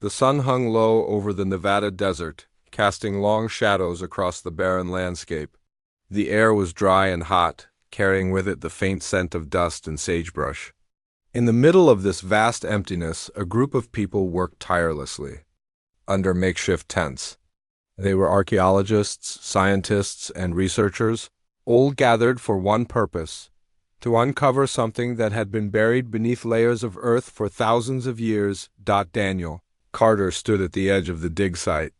The sun hung low over the Nevada desert, casting long shadows across the barren landscape. The air was dry and hot, carrying with it the faint scent of dust and sagebrush. In the middle of this vast emptiness, a group of people worked tirelessly, under makeshift tents. They were archaeologists, scientists, and researchers, all gathered for one purpose: to uncover something that had been buried beneath layers of earth for thousands of years. Daniel Carter stood at the edge of the dig site,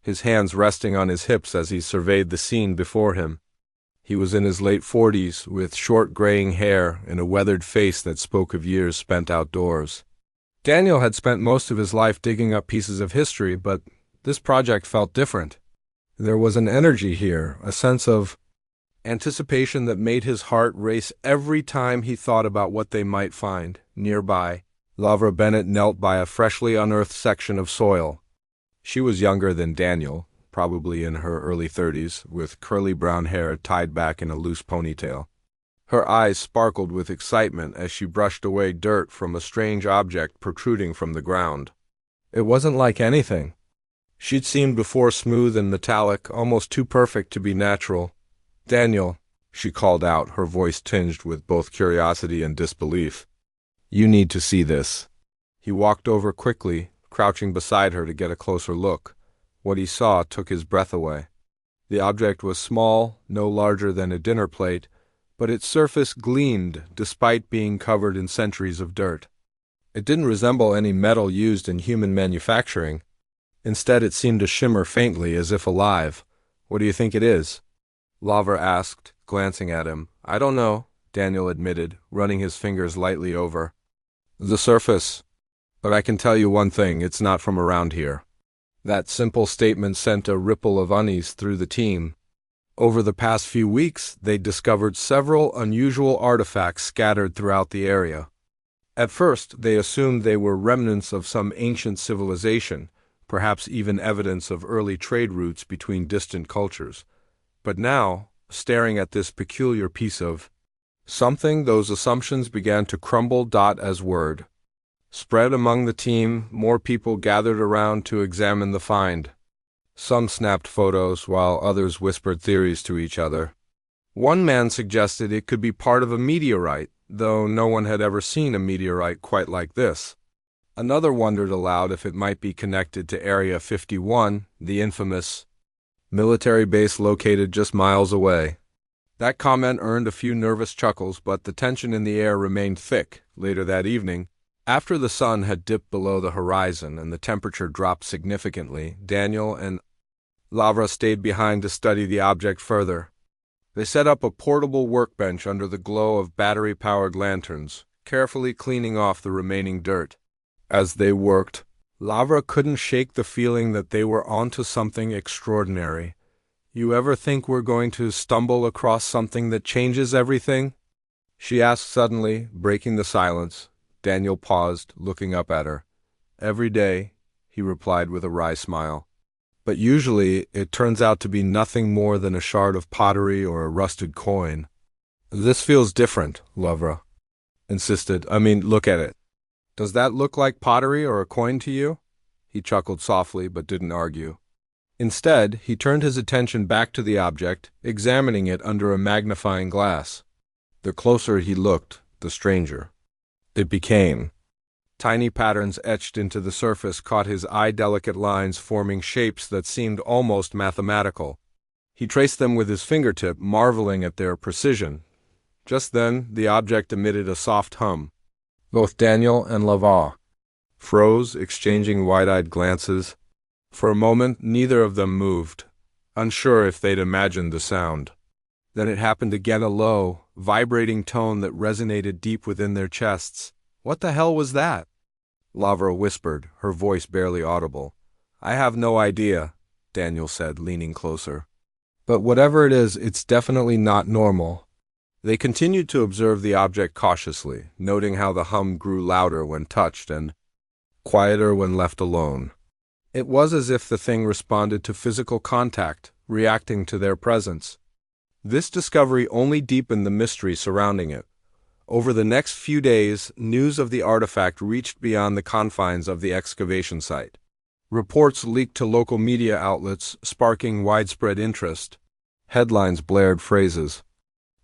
his hands resting on his hips as he surveyed the scene before him. He was in his late 40s, with short graying hair and a weathered face that spoke of years spent outdoors. Daniel had spent most of his life digging up pieces of history, but this project felt different. There was an energy here, a sense of anticipation that made his heart race every time he thought about what they might find. Nearby, Lavra Bennett knelt by a freshly unearthed section of soil. She was younger than Daniel, probably in her early 30s, with curly brown hair tied back in a loose ponytail. Her eyes sparkled with excitement as she brushed away dirt from a strange object protruding from the ground. It wasn't like anything she'd seen before, smooth and metallic, almost too perfect to be natural. "Daniel," she called out, her voice tinged with both curiosity and disbelief. "You need to see this." He walked over quickly, crouching beside her to get a closer look. What he saw took his breath away. The object was small, no larger than a dinner plate, but its surface gleamed despite being covered in centuries of dirt. It didn't resemble any metal used in human manufacturing. Instead, it seemed to shimmer faintly, as if alive. "What do you think it is?" Lavra asked, glancing at him. "I don't know," Daniel admitted, running his fingers lightly over the surface. "But I can tell you one thing, it's not from around here." That simple statement sent a ripple of unease through the team. Over the past few weeks, they'd discovered several unusual artifacts scattered throughout the area. At first, they assumed they were remnants of some ancient civilization, perhaps even evidence of early trade routes between distant cultures. But now, staring at this peculiar piece of something, those assumptions began to crumble. As word spread among the team, more people gathered around to examine the find. Some snapped photos, while others whispered theories to each other. One man suggested it could be part of a meteorite, though no one had ever seen a meteorite quite like this. Another wondered aloud if it might be connected to Area 51, the infamous military base located just miles away. That comment earned a few nervous chuckles, but the tension in the air remained thick. Later that evening, after the sun had dipped below the horizon and the temperature dropped significantly, Daniel and Lavra stayed behind to study the object further. They set up a portable workbench under the glow of battery-powered lanterns, carefully cleaning off the remaining dirt. As they worked, Lavra couldn't shake the feeling that they were onto something extraordinary. "You ever think we're going to stumble across something that changes everything?" she asked suddenly, breaking the silence. Daniel paused, looking up at her. "Every day," he replied with a wry smile. "But usually it turns out to be nothing more than a shard of pottery or a rusted coin." "This feels different," Lavra insisted. "I mean, look at it. Does that look like pottery or a coin to you?" He chuckled softly, but didn't argue. Instead, he turned his attention back to the object, examining it under a magnifying glass. The closer he looked, the stranger it became. Tiny patterns etched into the surface caught his eye, delicate lines forming shapes that seemed almost mathematical. He traced them with his fingertip, marveling at their precision. Just then, the object emitted a soft hum. Both Daniel and Lavra froze, exchanging wide-eyed glances. For a moment, neither of them moved, unsure if they'd imagined the sound. Then it happened again, a low, vibrating tone that resonated deep within their chests. "What the hell was that?" Lavra whispered, her voice barely audible. "I have no idea," Daniel said, leaning closer. "But whatever it is, it's definitely not normal." They continued to observe the object cautiously, noting how the hum grew louder when touched and quieter when left alone. It was as if the thing responded to physical contact, reacting to their presence. This discovery only deepened the mystery surrounding it. Over the next few days, news of the artifact reached beyond the confines of the excavation site. Reports leaked to local media outlets, sparking widespread interest. Headlines blared phrases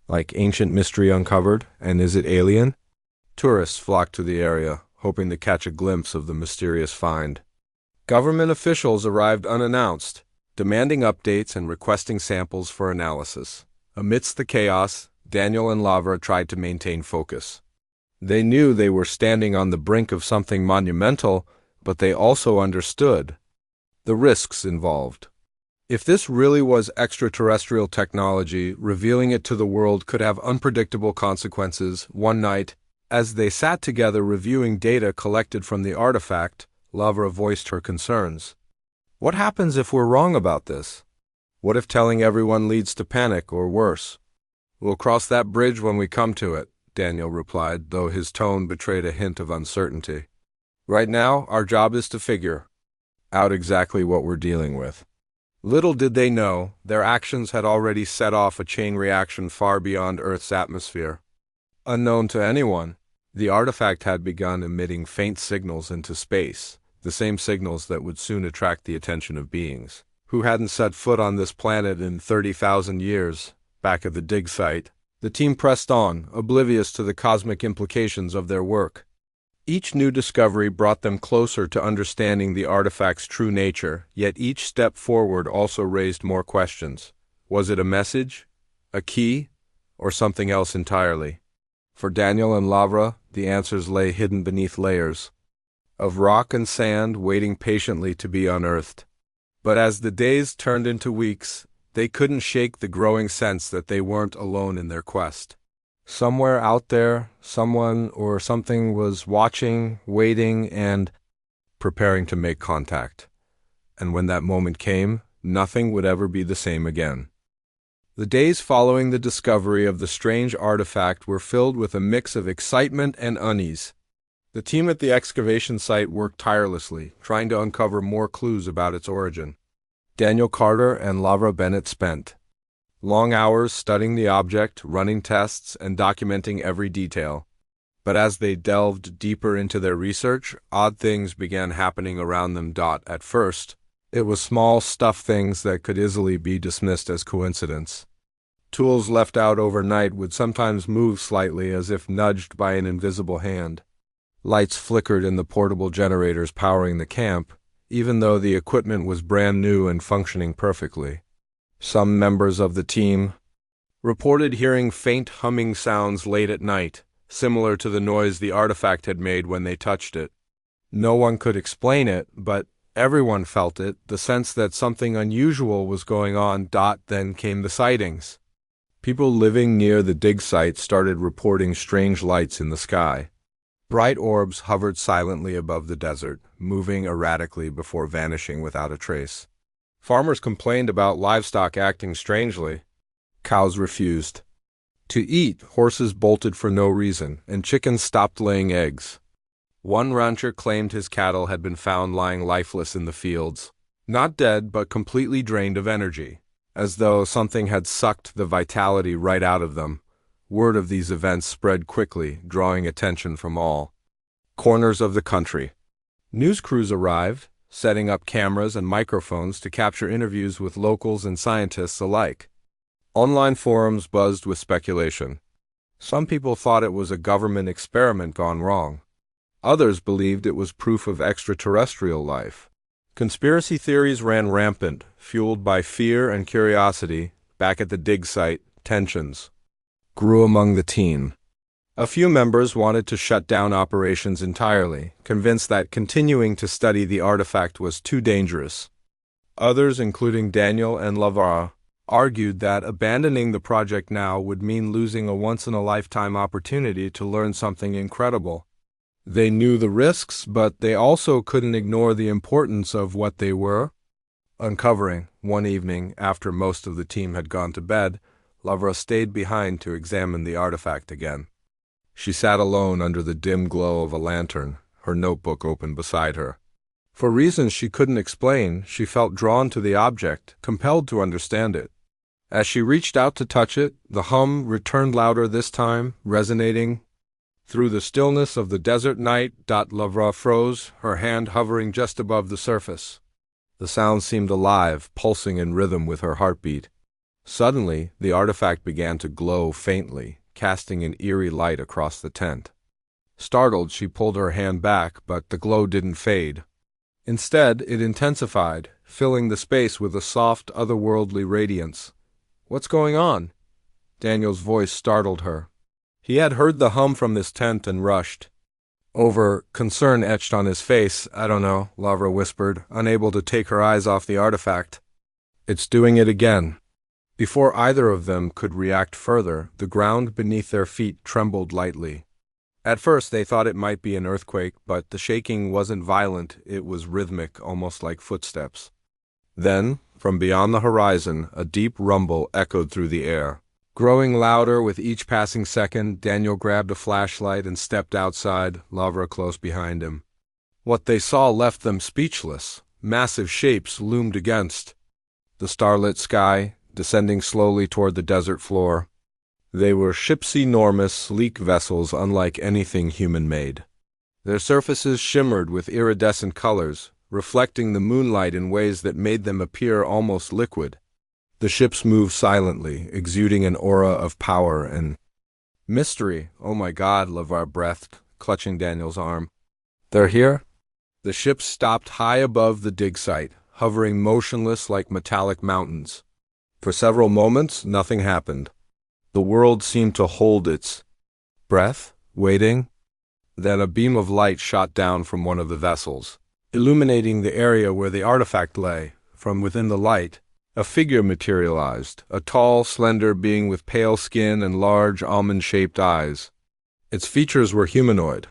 like "Ancient Mystery Uncovered" and "Is it alien?" Tourists flocked to the area, hoping to catch a glimpse of the mysterious find. Government officials arrived unannounced, demanding updates and requesting samples for analysis. Amidst the chaos, Daniel and Lavra tried to maintain focus. They knew they were standing on the brink of something monumental, but they also understood the risks involved. If this really was extraterrestrial technology, revealing it to the world could have unpredictable consequences. One night, as they sat together reviewing data collected from the artifact, Lavra voiced her concerns. "What happens if we're wrong about this? What if telling everyone leads to panic or worse?" "We'll cross that bridge when we come to it," Daniel replied, though his tone betrayed a hint of uncertainty. "Right now, our job is to figure out exactly what we're dealing with." Little did they know, their actions had already set off a chain reaction far beyond Earth's atmosphere. Unknown to anyone, the artifact had begun emitting faint signals into space, the same signals that would soon attract the attention of beings who hadn't set foot on this planet in 30,000 years. Back at the dig site, the team pressed on, oblivious to the cosmic implications of their work. Each new discovery brought them closer to understanding the artifact's true nature, yet each step forward also raised more questions. Was it a message, a key, or something else entirely? For Daniel and Lavra, the answers lay hidden beneath layers of rock and sand waiting patiently to be unearthed. But as the days turned into weeks, they couldn't shake the growing sense that they weren't alone in their quest. Somewhere out there, someone or something was watching, waiting, and preparing to make contact. And when that moment came, nothing would ever be the same again. The days following the discovery of the strange artifact were filled with a mix of excitement and unease. The team at the excavation site worked tirelessly, trying to uncover more clues about its origin. Daniel Carter and Lavra Bennett spent long hours studying the object, running tests, and documenting every detail. But as they delved deeper into their research, odd things began happening around them. At first, it was small stuff, things that could easily be dismissed as coincidence. Tools left out overnight would sometimes move slightly as if nudged by an invisible hand. Lights flickered in the portable generators powering the camp, even though the equipment was brand new and functioning perfectly. Some members of the team reported hearing faint humming sounds late at night, similar to the noise the artifact had made when they touched it. No one could explain it, but everyone felt it, the sense that something unusual was going on. Then came the sightings. People living near the dig site started reporting strange lights in the sky. Bright orbs hovered silently above the desert, moving erratically before vanishing without a trace. Farmers complained about livestock acting strangely. Cows refused to eat, horses bolted for no reason, and chickens stopped laying eggs. One rancher claimed his cattle had been found lying lifeless in the fields, not dead but completely drained of energy, as though something had sucked the vitality right out of them. Word of these events spread quickly, drawing attention from all corners of the country. News crews arrived, setting up cameras and microphones to capture interviews with locals and scientists alike. Online forums buzzed with speculation. Some people thought it was a government experiment gone wrong. Others believed it was proof of extraterrestrial life. Conspiracy theories ran rampant, fueled by fear and curiosity. Back at the dig site, tensions grew among the team. A few members wanted to shut down operations entirely, convinced that continuing to study the artifact was too dangerous. Others, including Daniel and Lavra, argued that abandoning the project now would mean losing a once-in-a-lifetime opportunity to learn something incredible. They knew the risks, but they also couldn't ignore the importance of what they were uncovering. One evening, after most of the team had gone to bed, Lavra stayed behind to examine the artifact again. She sat alone under the dim glow of a lantern, her notebook open beside her. For reasons she couldn't explain, she felt drawn to the object, compelled to understand it. As she reached out to touch it, the hum returned louder this time, resonating Through the stillness of the desert night, Lavra froze, her hand hovering just above the surface. The sound seemed alive, pulsing in rhythm with her heartbeat. Suddenly, the artifact began to glow faintly, casting an eerie light across the tent. Startled, she pulled her hand back, but the glow didn't fade. Instead, it intensified, filling the space with a soft, otherworldly radiance. "What's going on?" Daniel's voice startled her. He had heard the hum from this tent and rushed. Over, concern etched on his face. "I don't know," Lavra whispered, unable to take her eyes off the artifact. "It's doing it again." Before either of them could react further, the ground beneath their feet trembled lightly. At first they thought it might be an earthquake, but the shaking wasn't violent, it was rhythmic, almost like footsteps. Then, from beyond the horizon, a deep rumble echoed through the air. Growing louder with each passing second, Daniel grabbed a flashlight and stepped outside, Lavra close behind him. What they saw left them speechless. Massive shapes loomed against the starlit sky, descending slowly toward the desert floor. They were ships, enormous, sleek vessels unlike anything human-made. Their surfaces shimmered with iridescent colors, reflecting the moonlight in ways that made them appear almost liquid. The ships moved silently, exuding an aura of power and mystery. "Oh my God," Lavra breathed, clutching Daniel's arm. "They're here?" The ships stopped high above the dig site, hovering motionless like metallic mountains. For several moments, nothing happened. The world seemed to hold its breath, waiting. Then a beam of light shot down from one of the vessels, illuminating the area where the artifact lay. From within the light, a figure materialized, a tall, slender being with pale skin and large, almond-shaped eyes. Its features were humanoid,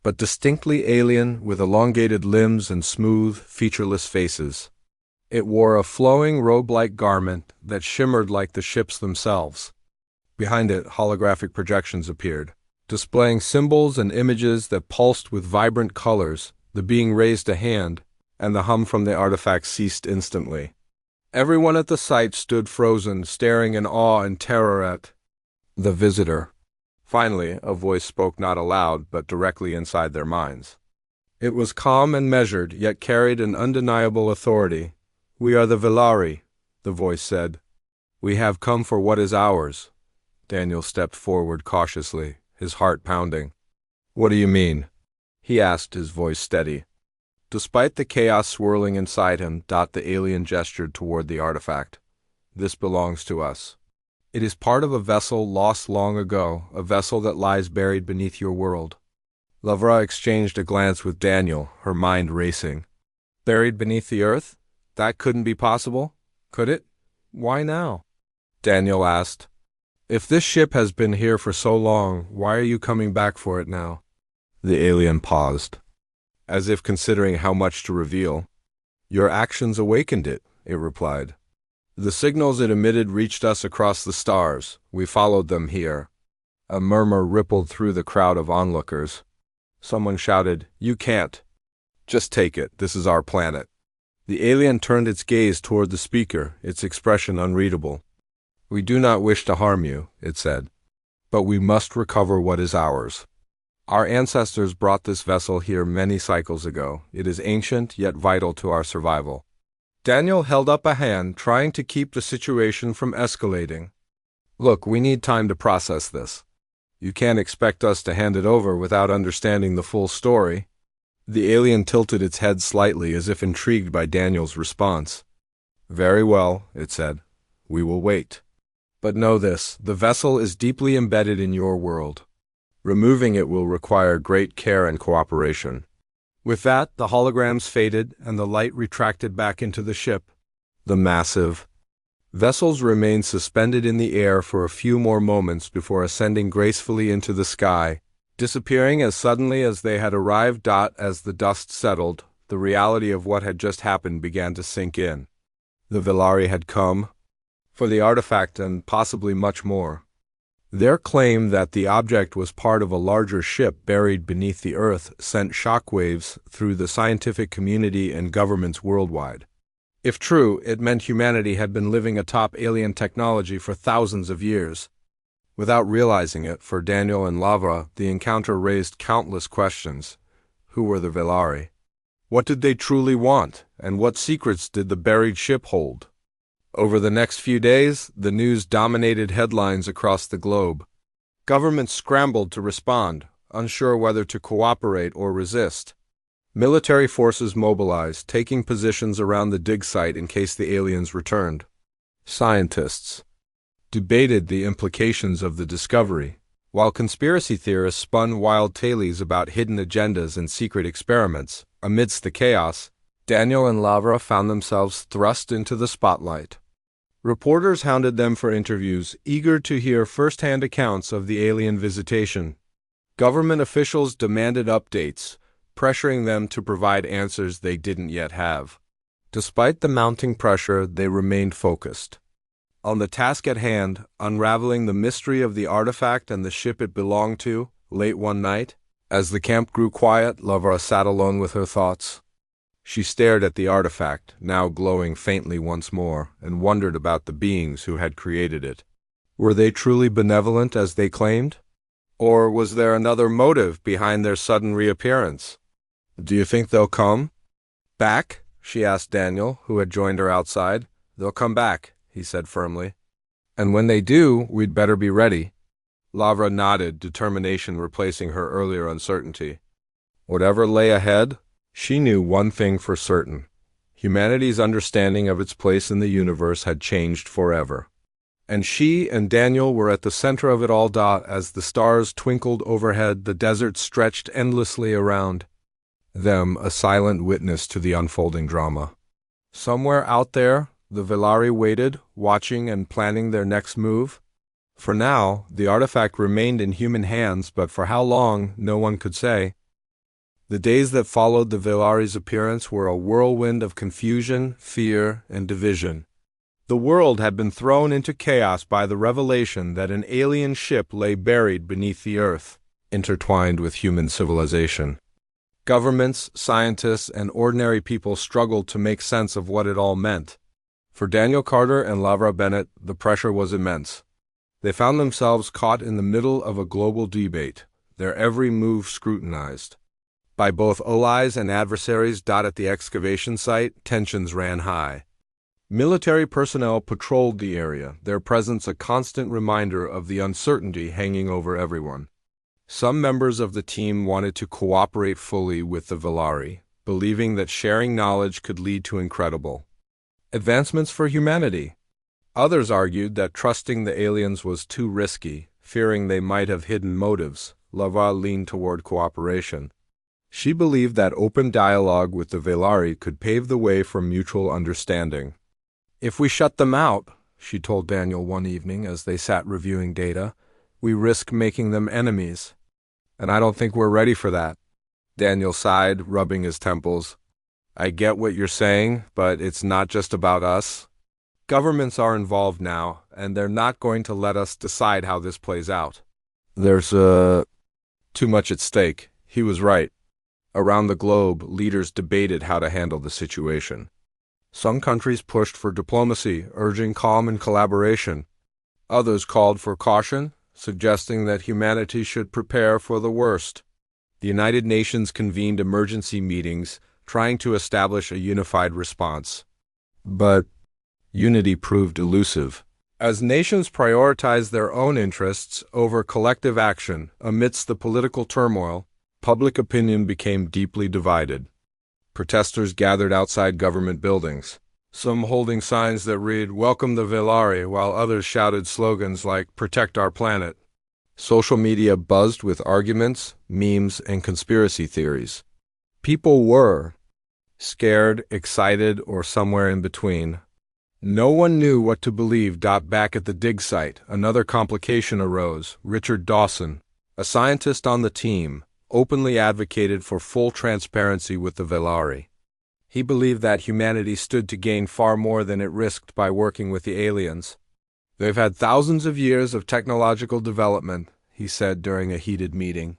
but distinctly alien, with elongated limbs and smooth, featureless faces. It wore a flowing robe-like garment that shimmered like the ships themselves. Behind it, holographic projections appeared, displaying symbols and images that pulsed with vibrant colors. The being raised a hand, and the hum from the artifact ceased instantly. Everyone at the site stood frozen, staring in awe and terror at the visitor. Finally, a voice spoke not aloud, but directly inside their minds. It was calm and measured, yet carried an undeniable authority. "We are the Velari," the voice said. "We have come for what is ours." Daniel stepped forward cautiously, his heart pounding. "What do you mean?" he asked, his voice steady. Despite the chaos swirling inside him, the alien gestured toward the artifact. "This belongs to us. It is part of a vessel lost long ago, a vessel that lies buried beneath your world." Lavra exchanged a glance with Daniel, her mind racing. "Buried beneath the earth? That couldn't be possible, could it? Why now?" Daniel asked. "If this ship has been here for so long, why are you coming back for it now?" The alien paused, as if considering how much to reveal. "Your actions awakened it," it replied. "The signals it emitted reached us across the stars. We followed them here." A murmur rippled through the crowd of onlookers. Someone shouted, "You can't. Just take it. This is our planet." The alien turned its gaze toward the speaker, its expression unreadable. "We do not wish to harm you," it said, "but we must recover what is ours. Our ancestors brought this vessel here many cycles ago. It is ancient, yet vital to our survival." Daniel held up a hand, trying to keep the situation from escalating. "Look, we need time to process this. You can't expect us to hand it over without understanding the full story." The alien tilted its head slightly, as if intrigued by Daniel's response. "Very well," it said. "We will wait. But know this, the vessel is deeply embedded in your world. Removing it will require great care and cooperation." With that, the holograms faded, and the light retracted back into the ship. The massive vessels remained suspended in the air for a few more moments before ascending gracefully into the sky, disappearing as suddenly as they had arrived. As the dust settled, the reality of what had just happened began to sink in. The Velari had come for the artifact and possibly much more. Their claim that the object was part of a larger ship buried beneath the earth sent shockwaves through the scientific community and governments worldwide. If true, it meant humanity had been living atop alien technology for thousands of years. Without realizing it, for Daniel and Lavra, the encounter raised countless questions. Who were the Velari? What did they truly want, and what secrets did the buried ship hold? Over the next few days, the news dominated headlines across the globe. Governments scrambled to respond, unsure whether to cooperate or resist. Military forces mobilized, taking positions around the dig site in case the aliens returned. Scientists debated the implications of the discovery, while conspiracy theorists spun wild tales about hidden agendas and secret experiments. Amidst the chaos, Daniel and Lavra found themselves thrust into the spotlight. Reporters hounded them for interviews, eager to hear first-hand accounts of the alien visitation. Government officials demanded updates, pressuring them to provide answers they didn't yet have. Despite the mounting pressure, they remained focused on the task at hand, unraveling the mystery of the artifact and the ship it belonged to. Late one night, as the camp grew quiet, Lavra sat alone with her thoughts. She stared at the artifact, now glowing faintly once more, and wondered about the beings who had created it. Were they truly benevolent as they claimed? Or was there another motive behind their sudden reappearance? "Do you think they'll come back?" she asked Daniel, who had joined her outside. "They'll come back," he said firmly. "And when they do, we'd better be ready." Lavra nodded, determination replacing her earlier uncertainty. Whatever lay ahead, she knew one thing for certain. Humanity's understanding of its place in the universe had changed forever. And she and Daniel were at the center of it all. As the stars twinkled overhead, the desert stretched endlessly around them, a silent witness to the unfolding drama. Somewhere out there, the Velari waited, watching and planning their next move. For now, the artifact remained in human hands, but for how long, no one could say. The days that followed the Velari's appearance were a whirlwind of confusion, fear, and division. The world had been thrown into chaos by the revelation that an alien ship lay buried beneath the earth, intertwined with human civilization. Governments, scientists, and ordinary people struggled to make sense of what it all meant. For Daniel Carter and Lavra Bennett, the pressure was immense. They found themselves caught in the middle of a global debate, their every move scrutinized by both allies and adversaries. At the excavation site, tensions ran high. Military personnel patrolled the area, their presence a constant reminder of the uncertainty hanging over everyone. Some members of the team wanted to cooperate fully with the Velari, believing that sharing knowledge could lead to incredible advancements for humanity. Others argued that trusting the aliens was too risky, fearing they might have hidden motives. Lavra leaned toward cooperation. She believed that open dialogue with the Velari could pave the way for mutual understanding. "If we shut them out," she told Daniel one evening as they sat reviewing data, "we risk making them enemies. And I don't think we're ready for that." Daniel sighed, rubbing his temples. "I get what you're saying, but it's not just about us. Governments are involved now, and they're not going to let us decide how this plays out. There's too much at stake." He was right. Around the globe, leaders debated how to handle the situation. Some countries pushed for diplomacy, urging calm and collaboration. Others called for caution, suggesting that humanity should prepare for the worst. The United Nations convened emergency meetings, trying to establish a unified response. But unity proved elusive. As nations prioritized their own interests over collective action amidst the political turmoil, public opinion became deeply divided. Protesters gathered outside government buildings, some holding signs that read, "Welcome the Velari," while others shouted slogans like, "Protect our planet." Social media buzzed with arguments, memes, and conspiracy theories. People were scared, excited, or somewhere in between. No one knew what to believe. Back at the dig site, another complication arose. Richard Dawson, a scientist on the team, openly advocated for full transparency with the Velari. He believed that humanity stood to gain far more than it risked by working with the aliens. "They've had thousands of years of technological development," he said during a heated meeting.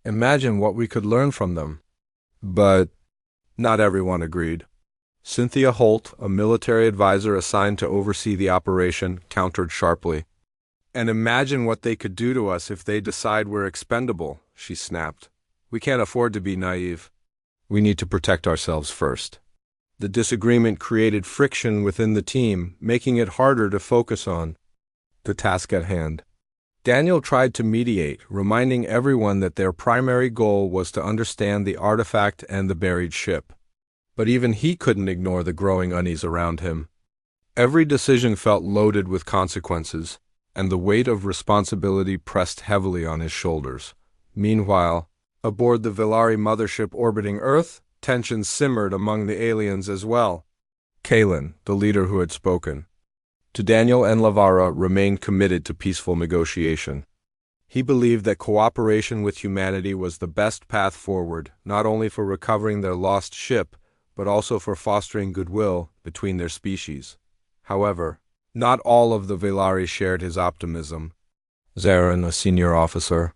"Imagine what we could learn from them." But not everyone agreed. Cynthia Holt, a military advisor assigned to oversee the operation, countered sharply. And imagine what they could do to us if they decide we're expendable, she snapped. We can't afford to be naive. We need to protect ourselves first. The disagreement created friction within the team, making it harder to focus on the task at hand. Daniel tried to mediate, reminding everyone that their primary goal was to understand the artifact and the buried ship. But even he couldn't ignore the growing unease around him. Every decision felt loaded with consequences, and the weight of responsibility pressed heavily on his shoulders. Meanwhile, aboard the Villari mothership orbiting Earth, tensions simmered among the aliens as well. Kalen, the leader who had spoken to Daniel and Lavara, remained committed to peaceful negotiation. He believed that cooperation with humanity was the best path forward, not only for recovering their lost ship, but also for fostering goodwill between their species. However, not all of the Villari shared his optimism. Zarin, a senior officer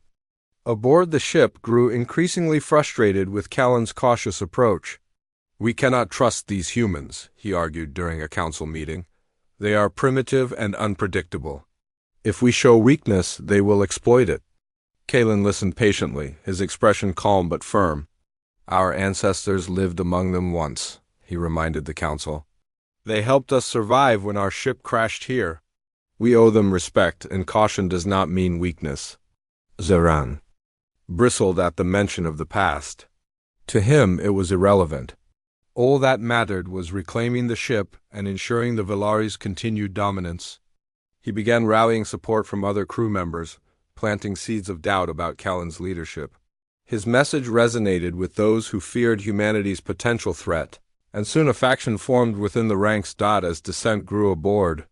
aboard the ship, grew increasingly frustrated with Callan's cautious approach. We cannot trust these humans, he argued during a council meeting. They are primitive and unpredictable. If we show weakness, they will exploit it. Kalen listened patiently, his expression calm but firm. Our ancestors lived among them once, he reminded the council. They helped us survive when our ship crashed here. We owe them respect, and caution does not mean weakness. Zaran bristled at the mention of the past. To him, it was irrelevant. All that mattered was reclaiming the ship and ensuring the Villari's continued dominance. He began rallying support from other crew members, planting seeds of doubt about Callan's leadership. His message resonated with those who feared humanity's potential threat, and soon a faction formed within the ranks. As dissent grew aboard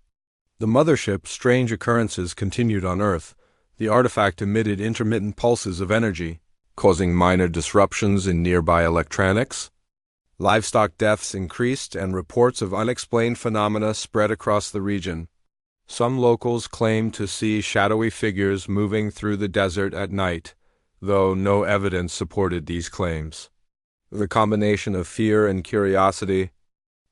the mothership, strange occurrences continued on Earth. The artifact emitted intermittent pulses of energy, causing minor disruptions in nearby electronics. Livestock deaths increased, and reports of unexplained phenomena spread across the region. Some locals claimed to see shadowy figures moving through the desert at night, though no evidence supported these claims. The combination of fear and curiosity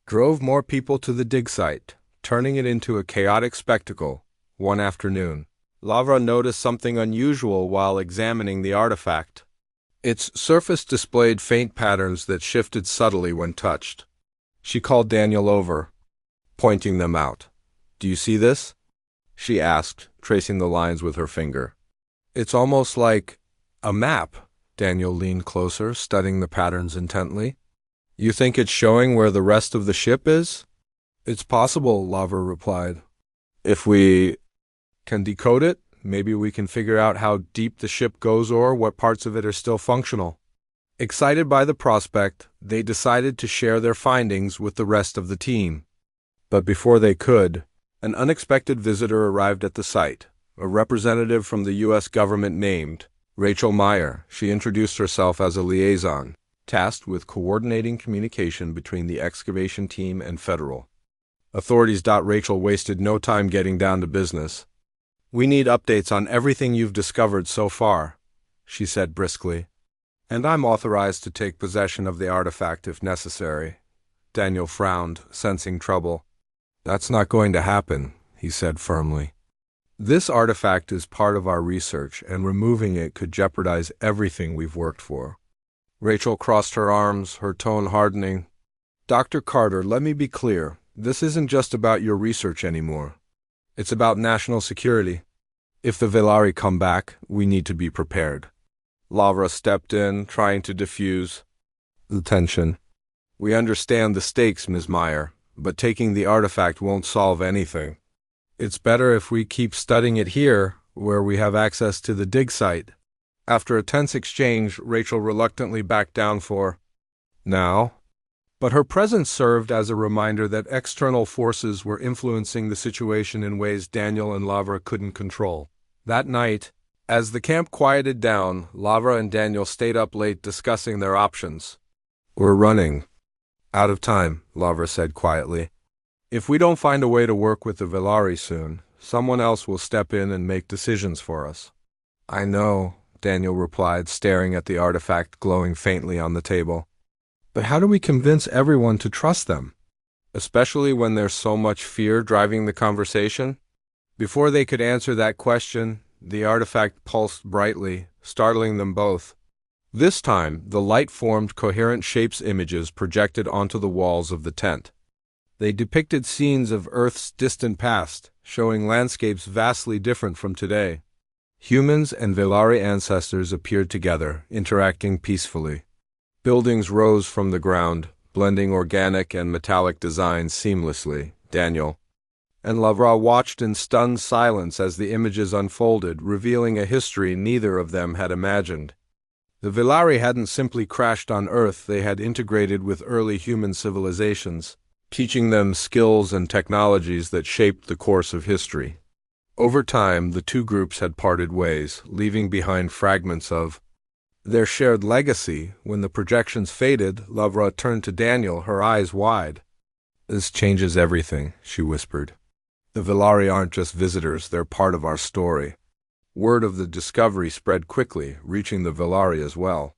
drove more people to the dig site, turning it into a chaotic spectacle. One afternoon, Lavra noticed something unusual while examining the artifact. Its surface displayed faint patterns that shifted subtly when touched. She called Daniel over, pointing them out. Do you see this? She asked, tracing the lines with her finger. It's almost like a map. Daniel leaned closer, studying the patterns intently. You think it's showing where the rest of the ship is? It's possible, Lavra replied. If we can decode it, maybe we can figure out how deep the ship goes or what parts of it are still functional. Excited by the prospect, they decided to share their findings with the rest of the team. But before they could, an unexpected visitor arrived at the site, a representative from the U.S. government named Rachel Meyer. She introduced herself as a liaison, tasked with coordinating communication between the excavation team and federal authorities. Rachel wasted no time getting down to business. We need updates on everything you've discovered so far, she said briskly. And I'm authorized to take possession of the artifact if necessary. Daniel frowned, sensing trouble. That's not going to happen, he said firmly. This artifact is part of our research, and removing it could jeopardize everything we've worked for. Rachel crossed her arms, her tone hardening. Dr. Carter, let me be clear. This isn't just about your research anymore. It's about national security. If the Villari come back, we need to be prepared. Lavra stepped in, trying to diffuse the tension. We understand the stakes, Ms. Meyer, but taking the artifact won't solve anything. It's better if we keep studying it here, where we have access to the dig site. After a tense exchange, Rachel reluctantly backed down for now. But her presence served as a reminder that external forces were influencing the situation in ways Daniel and Lavra couldn't control. That night, as the camp quieted down, Lavra and Daniel stayed up late discussing their options. We're running out of time, Lavra said quietly. If we don't find a way to work with the Villari soon, someone else will step in and make decisions for us. I know, Daniel replied, staring at the artifact glowing faintly on the table. But how do we convince everyone to trust them? Especially when there's so much fear driving the conversation? Before they could answer that question, the artifact pulsed brightly, startling them both. This time, the light formed coherent shapes images projected onto the walls of the tent. They depicted scenes of Earth's distant past, showing landscapes vastly different from today. Humans and Velari ancestors appeared together, interacting peacefully. Buildings rose from the ground, blending organic and metallic designs seamlessly. Daniel and Lavra watched in stunned silence as the images unfolded, revealing a history neither of them had imagined. The Velari hadn't simply crashed on Earth, they had integrated with early human civilizations, teaching them skills and technologies that shaped the course of history. Over time, the two groups had parted ways, leaving behind fragments of their shared legacy. When the projections faded, Lavra turned to Daniel, her eyes wide. "This changes everything," she whispered. "The Velari aren't just visitors, they're part of our story." Word of the discovery spread quickly, reaching the Velari as well.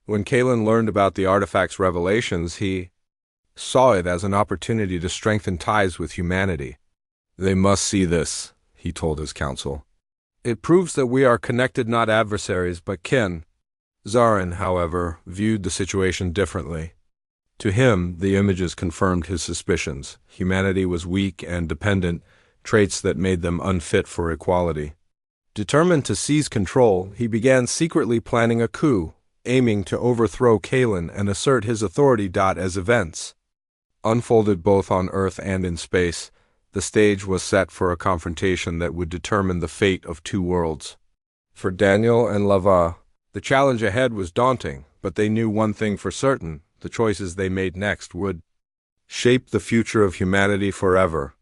When Kalen learned about the artifact's revelations, he saw it as an opportunity to strengthen ties with humanity. "They must see this," he told his council. "It proves that we are connected, not adversaries, but kin." Zarin, however, viewed the situation differently. To him, the images confirmed his suspicions. Humanity was weak and dependent, traits that made them unfit for equality. Determined to seize control, he began secretly planning a coup, aiming to overthrow Kalen and assert his authority. As events unfolded both on Earth and in space, the stage was set for a confrontation that would determine the fate of two worlds. For Daniel and Lava, the challenge ahead was daunting, but they knew one thing for certain: the choices they made next would shape the future of humanity forever.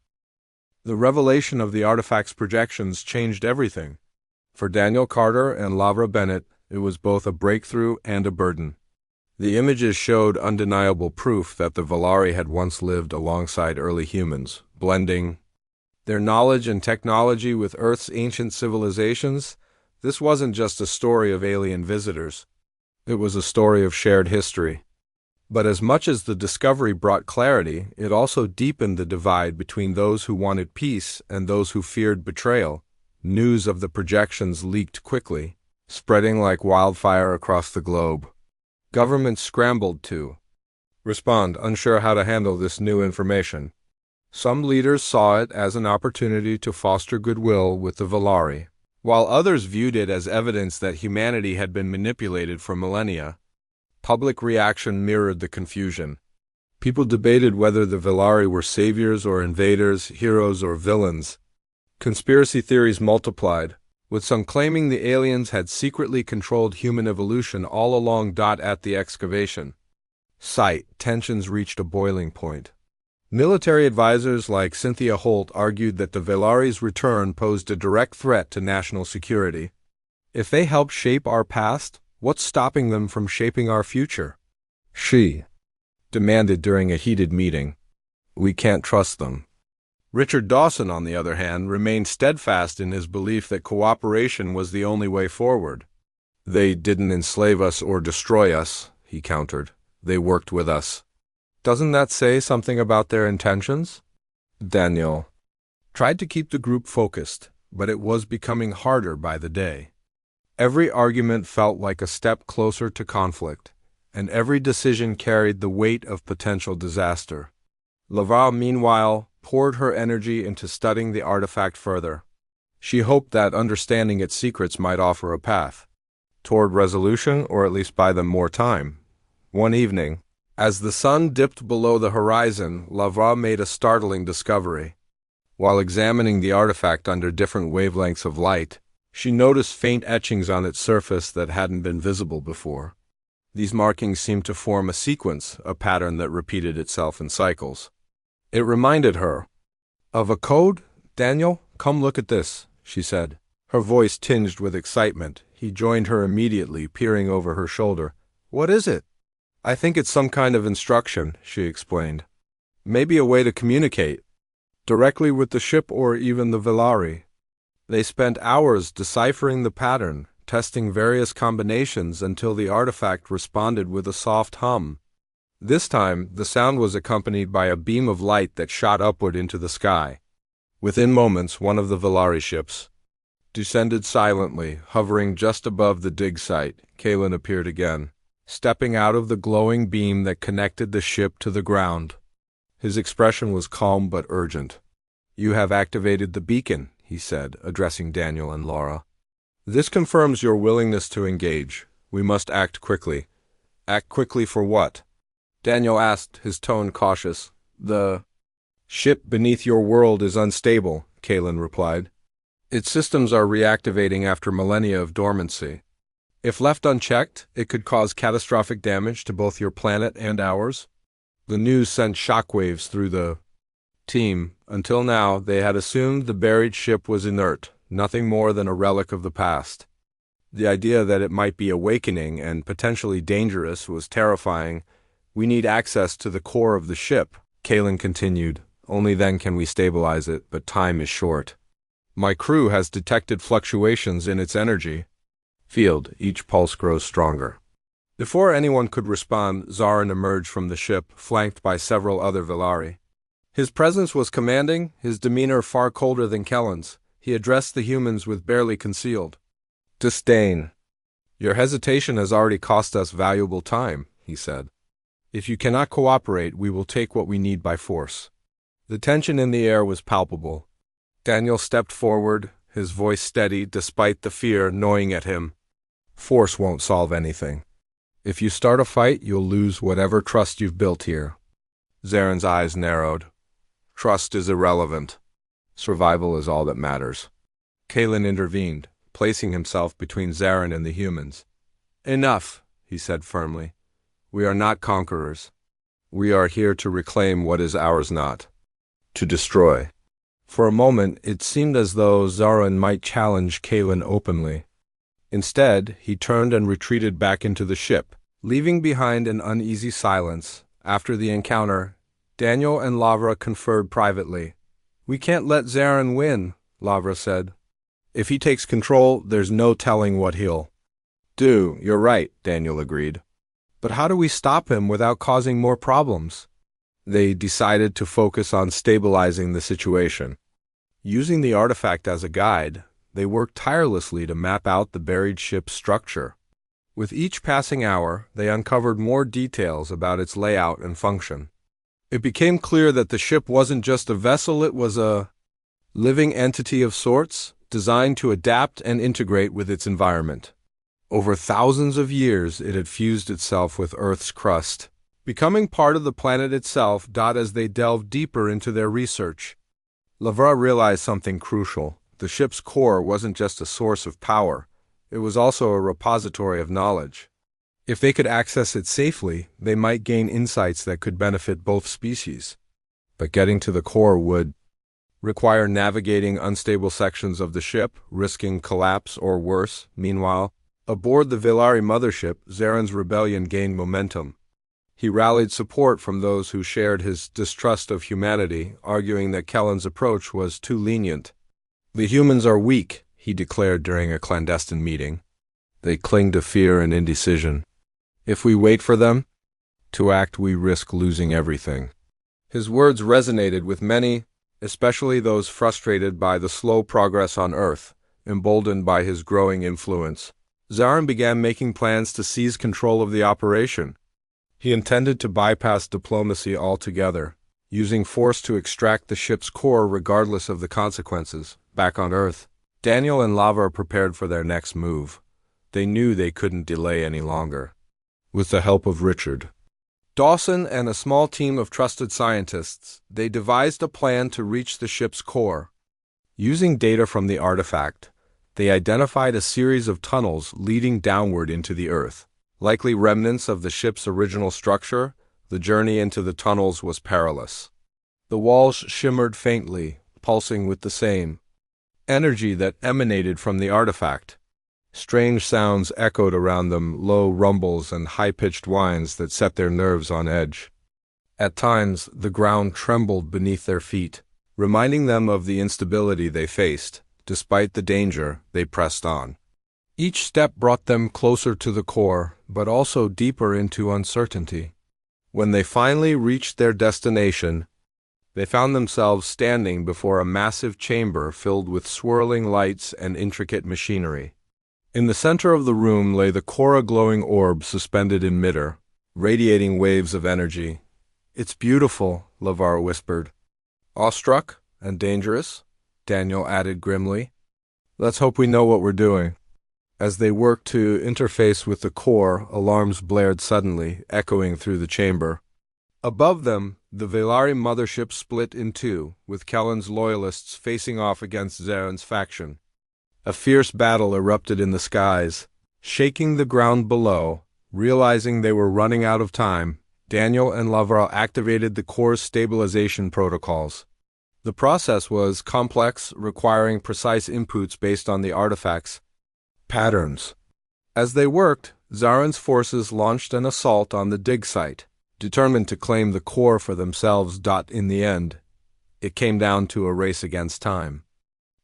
The revelation of the artifact's projections changed everything. For Daniel Carter and Lavra Bennett, it was both a breakthrough and a burden. The images showed undeniable proof that the Velari had once lived alongside early humans, blending their knowledge and technology with Earth's ancient civilizations. This wasn't just a story of alien visitors. It was a story of shared history. But as much as the discovery brought clarity, it also deepened the divide between those who wanted peace and those who feared betrayal. News of the projections leaked quickly, spreading like wildfire across the globe. Governments scrambled to respond, unsure how to handle this new information. Some leaders saw it as an opportunity to foster goodwill with the Velari, while others viewed it as evidence that humanity had been manipulated for millennia. Public reaction mirrored the confusion. People debated whether the Velari were saviors or invaders, heroes or villains. Conspiracy theories multiplied, with some claiming the aliens had secretly controlled human evolution all along. At the excavation site, tensions reached a boiling point. Military advisors like Cynthia Holt argued that the Velari's return posed a direct threat to national security. If they helped shape our past, what's stopping them from shaping our future? She demanded during a heated meeting. We can't trust them. Richard Dawson, on the other hand, remained steadfast in his belief that cooperation was the only way forward. They didn't enslave us or destroy us, he countered. They worked with us. Doesn't that say something about their intentions? Daniel tried to keep the group focused, but it was becoming harder by the day. Every argument felt like a step closer to conflict, and every decision carried the weight of potential disaster. Laval, meanwhile, poured her energy into studying the artifact further. She hoped that understanding its secrets might offer a path toward resolution, or at least buy them more time. One evening, as the sun dipped below the horizon, Laval made a startling discovery. While examining the artifact under different wavelengths of light, she noticed faint etchings on its surface that hadn't been visible before. These markings seemed to form a sequence, a pattern that repeated itself in cycles. It reminded her of a code. Daniel, come look at this, she said, her voice tinged with excitement. He joined her immediately, peering over her shoulder. What is it? I think it's some kind of instruction, she explained. Maybe a way to communicate directly with the ship or even the Velari. They spent hours deciphering the pattern, testing various combinations until the artifact responded with a soft hum. This time, the sound was accompanied by a beam of light that shot upward into the sky. Within moments, one of the Velari ships descended silently, hovering just above the dig site. Kalen appeared again, stepping out of the glowing beam that connected the ship to the ground. His expression was calm but urgent. "You have activated the beacon," he said, addressing Daniel and Laura. "This confirms your willingness to engage. We must act quickly." "Act quickly for what?" Daniel asked, his tone cautious. "The ship beneath your world is unstable," Kalen replied. "Its systems are reactivating after millennia of dormancy. If left unchecked, it could cause catastrophic damage to both your planet and ours." The news sent shockwaves through the team. Until now, they had assumed the buried ship was inert, nothing more than a relic of the past. The idea that it might be awakening and potentially dangerous was terrifying. "We need access to the core of the ship," Kalen continued. "Only then can we stabilize it, but time is short. My crew has detected fluctuations in its energy field. Each pulse grows stronger." Before anyone could respond, Zarin emerged from the ship, flanked by several other Velari. His presence was commanding, his demeanor far colder than Kellen's. He addressed the humans with barely concealed disdain. "Your hesitation has already cost us valuable time," he said. "If you cannot cooperate, we will take what we need by force." The tension in the air was palpable. Daniel stepped forward, his voice steady despite the fear gnawing at him. "Force won't solve anything. If you start a fight, you'll lose whatever trust you've built here." Zarin's eyes narrowed. "Trust is irrelevant. Survival is all that matters." Kalen intervened, placing himself between Zarin and the humans. "Enough," he said firmly. "We are not conquerors. We are here to reclaim what is ours not to destroy." For a moment, it seemed as though Zarin might challenge Kalen openly. Instead, he turned and retreated back into the ship, leaving behind an uneasy silence. After the encounter, Daniel and Lavra conferred privately. "We can't let Zarin win," Lavra said. "If he takes control, there's no telling what he'll do." "You're right," Daniel agreed. "But how do we stop him without causing more problems?" They decided to focus on stabilizing the situation. Using the artifact as a guide, they worked tirelessly to map out the buried ship's structure. With each passing hour, they uncovered more details about its layout and function. It became clear that the ship wasn't just a vessel, it was a living entity of sorts, designed to adapt and integrate with its environment. Over thousands of years, it had fused itself with Earth's crust, becoming part of the planet itself. As they delved deeper into their research, Lavra realized something crucial. The ship's core wasn't just a source of power, it was also a repository of knowledge. If they could access it safely, they might gain insights that could benefit both species. But getting to the core would require navigating unstable sections of the ship, risking collapse or worse. Meanwhile, aboard the Velari mothership, Zarin's rebellion gained momentum. He rallied support from those who shared his distrust of humanity, arguing that Kellen's approach was too lenient. "The humans are weak," he declared during a clandestine meeting. "They cling to fear and indecision. If we wait for them to act, we risk losing everything." His words resonated with many, especially those frustrated by the slow progress on Earth. Emboldened by his growing influence, Zarin began making plans to seize control of the operation. He intended to bypass diplomacy altogether, using force to extract the ship's core regardless of the consequences. Back on Earth, Daniel and Lavra prepared for their next move. They knew they couldn't delay any longer. With the help of Richard Dawson and a small team of trusted scientists, they devised a plan to reach the ship's core. Using data from the artifact, they identified a series of tunnels leading downward into the Earth. Likely remnants of the ship's original structure, the journey into the tunnels was perilous. The walls shimmered faintly, pulsing with the same energy that emanated from the artifact. Strange sounds echoed around them, low rumbles and high-pitched whines that set their nerves on edge. At times, the ground trembled beneath their feet, reminding them of the instability they faced. Despite the danger, they pressed on. Each step brought them closer to the core, but also deeper into uncertainty. When they finally reached their destination, They found themselves standing before a massive chamber filled with swirling lights and intricate machinery. In the center of the room lay the Korra glowing orb suspended in midair, radiating waves of energy. "It's beautiful," Lavar whispered. "Awestruck and dangerous," Daniel added grimly. "Let's hope we know what we're doing." As they worked to interface with the core, alarms blared suddenly, echoing through the chamber. Above them, the Velari mothership split in two, with Kellen's loyalists facing off against Zaren's faction. A fierce battle erupted in the skies, shaking the ground below. Realizing they were running out of time, Daniel and Lavar activated the core's stabilization protocols. The process was complex, requiring precise inputs based on the artifact's patterns. As they worked, Zaren's forces launched an assault on the dig site, determined to claim the core for themselves. In the end, it came down to a race against time.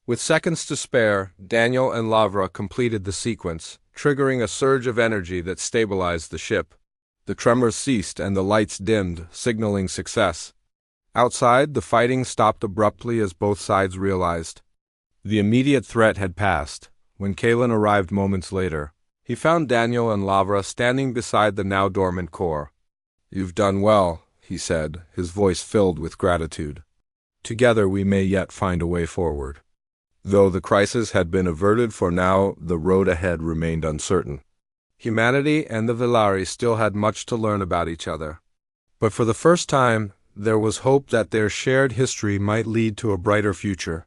With seconds to spare, Daniel and Lavra completed the sequence, triggering a surge of energy that stabilized the ship. The tremors ceased and the lights dimmed, signaling success. Outside, the fighting stopped abruptly as both sides realized the immediate threat had passed. When Kalen arrived moments later, he found Daniel and Lavra standing beside the now dormant core. "You've done well," he said, his voice filled with gratitude. "Together we may yet find a way forward." Though the crisis had been averted for now, the road ahead remained uncertain. Humanity and the Velari still had much to learn about each other. But for the first time, there was hope that their shared history might lead to a brighter future.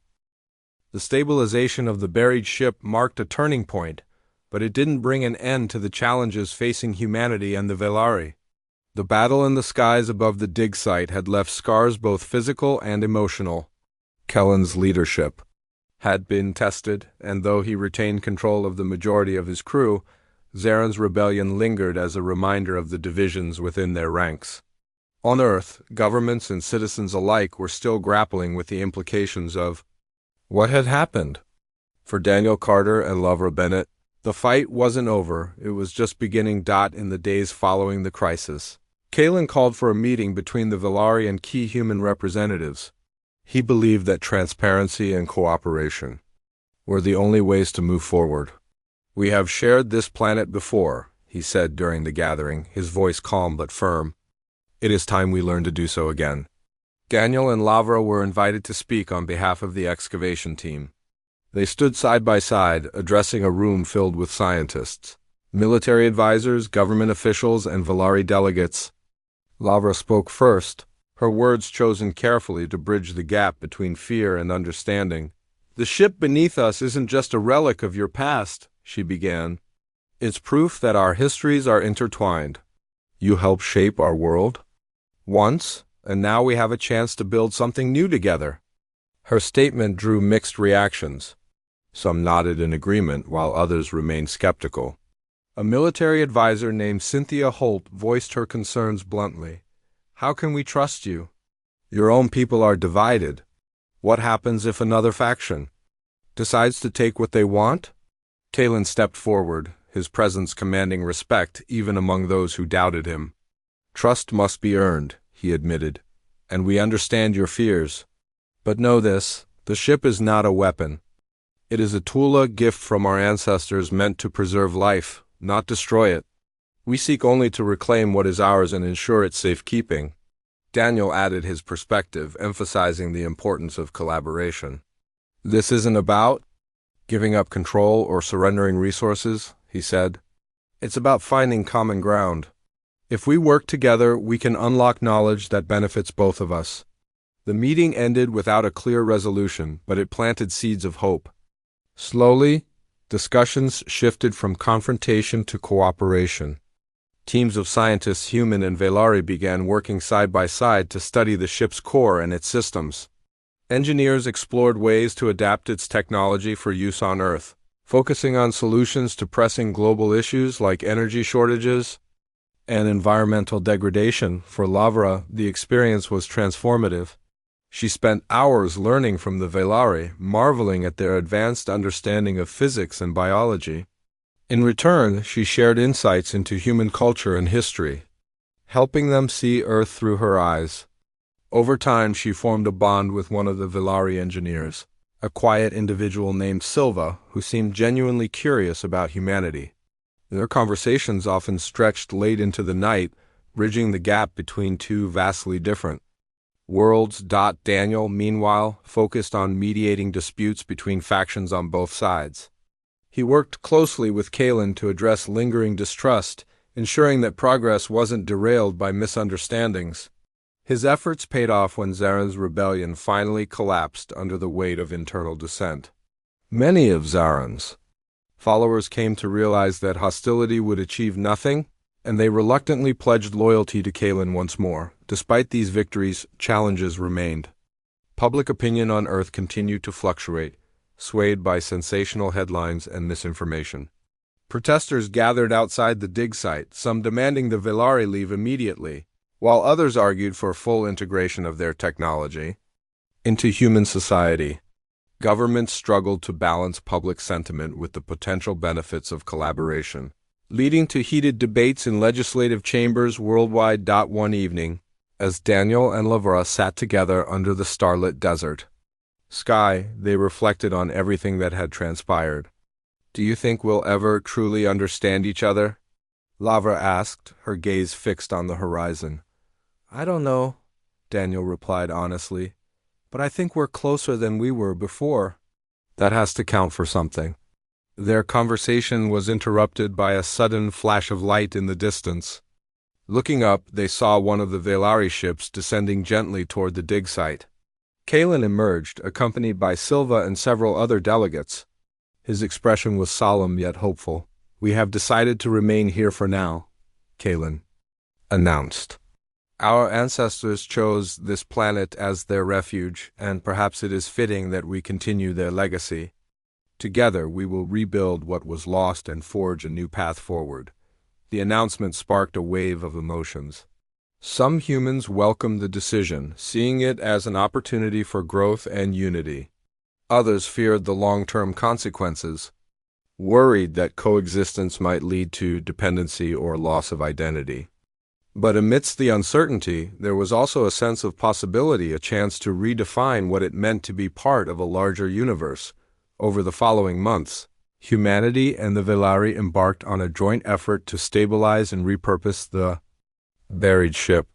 The stabilization of the buried ship marked a turning point, but it didn't bring an end to the challenges facing humanity and the Velari. The battle in the skies above the dig site had left scars both physical and emotional. Kellen's leadership had been tested, and though he retained control of the majority of his crew, Zaren's rebellion lingered as a reminder of the divisions within their ranks. On Earth, governments and citizens alike were still grappling with the implications of what had happened. For Daniel Carter and Lavra Bennett, the fight wasn't over, it was just beginning. In the days following the crisis, Kalen called for a meeting between the Velari and key human representatives. He believed that transparency and cooperation were the only ways to move forward. "We have shared this planet before," he said during the gathering, his voice calm but firm. "It is time we learn to do so again." Daniel and Lavra were invited to speak on behalf of the excavation team. They stood side by side, addressing a room filled with scientists, military advisors, government officials, and Velari delegates. Lavra spoke first, her words chosen carefully to bridge the gap between fear and understanding. "The ship beneath us isn't just a relic of your past," she began. "It's proof that our histories are intertwined. You helped shape our world once, and now we have a chance to build something new together." Her statement drew mixed reactions. Some nodded in agreement, while others remained skeptical. A military advisor named Cynthia Holt voiced her concerns bluntly. "How can we trust you? Your own people are divided. What happens if another faction decides to take what they want?" Kalen stepped forward, his presence commanding respect even among those who doubted him. "Trust must be earned," he admitted, "and we understand your fears. But know this, the ship is not a weapon. It is a tool, a gift from our ancestors meant to preserve life, not destroy it. We seek only to reclaim what is ours and ensure its safekeeping." Daniel added his perspective, emphasizing the importance of collaboration. "This isn't about giving up control or surrendering resources," he said. "It's about finding common ground. If we work together, we can unlock knowledge that benefits both of us." The meeting ended without a clear resolution, but it planted seeds of hope. Slowly, discussions shifted from confrontation to cooperation. Teams of scientists, human and Velari, began working side by side to study the ship's core and its systems. Engineers explored ways to adapt its technology for use on Earth, focusing on solutions to pressing global issues like energy shortages and environmental degradation. For Lavra, the experience was transformative. She spent hours learning from the Velari, marveling at their advanced understanding of physics and biology. In return, she shared insights into human culture and history, helping them see Earth through her eyes. Over time, she formed a bond with one of the Villari engineers, a quiet individual named Silva who seemed genuinely curious about humanity. Their conversations often stretched late into the night, bridging the gap between two vastly different worlds. Daniel, meanwhile, focused on mediating disputes between factions on both sides. He worked closely with Kalen to address lingering distrust, ensuring that progress wasn't derailed by misunderstandings. His efforts paid off when Zaren's rebellion finally collapsed under the weight of internal dissent. Many of Zaren's followers came to realize that hostility would achieve nothing, and they reluctantly pledged loyalty to Kalen once more. Despite these victories, challenges remained. Public opinion on Earth continued to fluctuate, swayed by sensational headlines and misinformation. Protesters gathered outside the dig site, some demanding the Villari leave immediately, while others argued for full integration of their technology into human society. Governments struggled to balance public sentiment with the potential benefits of collaboration, leading to heated debates in legislative chambers worldwide. One evening, as Daniel and Lavra sat together under the starlit desert sky, they reflected on everything that had transpired. "Do you think we'll ever truly understand each other?" Lavra asked, her gaze fixed on the horizon. "I don't know," Daniel replied honestly, "but I think we're closer than we were before." "That has to count for something." Their conversation was interrupted by a sudden flash of light in the distance. Looking up, they saw one of the Villari ships descending gently toward the dig site. Kalen emerged, accompanied by Silva and several other delegates. His expression was solemn yet hopeful. "We have decided to remain here for now," Kalen announced. "Our ancestors chose this planet as their refuge, and perhaps it is fitting that we continue their legacy. Together, we will rebuild what was lost and forge a new path forward." The announcement sparked a wave of emotions. Some humans welcomed the decision, seeing it as an opportunity for growth and unity. Others feared the long-term consequences, worried that coexistence might lead to dependency or loss of identity. But amidst the uncertainty, there was also a sense of possibility, a chance to redefine what it meant to be part of a larger universe. Over the following months, humanity and the Villari embarked on a joint effort to stabilize and repurpose the buried ship.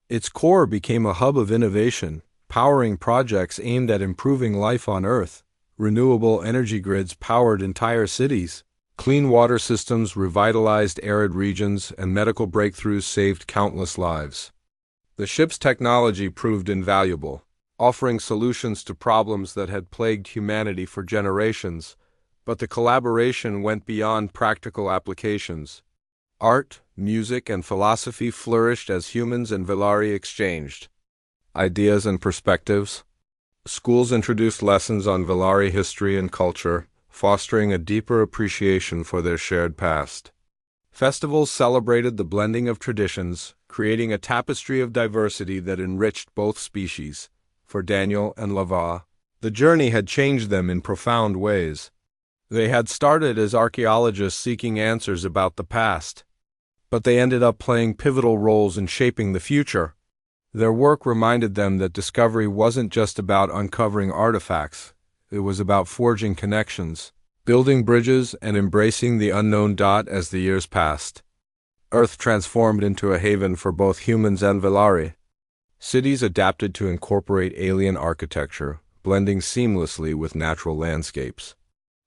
Its core became a hub of innovation, powering projects aimed at improving life on Earth. Renewable energy grids powered entire cities. Clean water systems revitalized arid regions, and medical breakthroughs saved countless lives. The ship's technology proved invaluable, offering solutions to problems that had plagued humanity for generations, but the collaboration went beyond practical applications. Art, music, and philosophy flourished as humans and Villari exchanged ideas and perspectives. Schools introduced lessons on Villari history and culture, fostering a deeper appreciation for their shared past. Festivals celebrated the blending of traditions, creating a tapestry of diversity that enriched both species. For Daniel and Lava, the journey had changed them in profound ways. They had started as archaeologists seeking answers about the past, but they ended up playing pivotal roles in shaping the future. Their work reminded them that discovery wasn't just about uncovering artifacts, it was about forging connections, building bridges, and embracing the unknown. As the years passed, Earth transformed into a haven for both humans and Villari. Cities adapted to incorporate alien architecture, blending seamlessly with natural landscapes.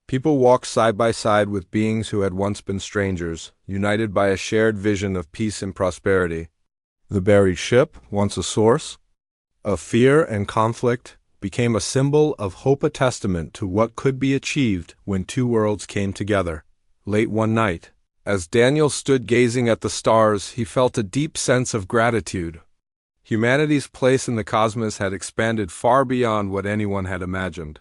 People walked side by side with beings who had once been strangers, united by a shared vision of peace and prosperity. The buried ship, once a source of fear and conflict, became a symbol of hope, a testament to what could be achieved when two worlds came together. Late one night, as Daniel stood gazing at the stars, he felt a deep sense of gratitude. Humanity's place in the cosmos had expanded far beyond what anyone had imagined.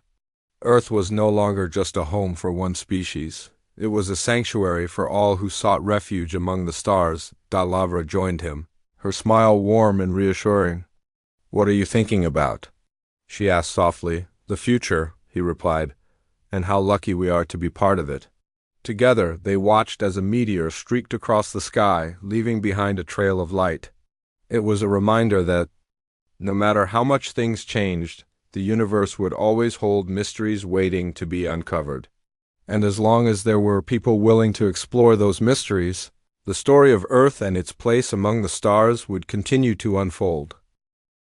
Earth was no longer just a home for one species. It was a sanctuary for all who sought refuge among the stars. Lavra joined him, her smile warm and reassuring. "What are you thinking about?" she asked softly. "The future," he replied, "and how lucky we are to be part of it." Together, they watched as a meteor streaked across the sky, leaving behind a trail of light. It was a reminder that No matter how much things changed, the universe would always hold mysteries waiting to be uncovered. And as long as there were people willing to explore those mysteries, the story of Earth and its place among the stars would continue to unfold.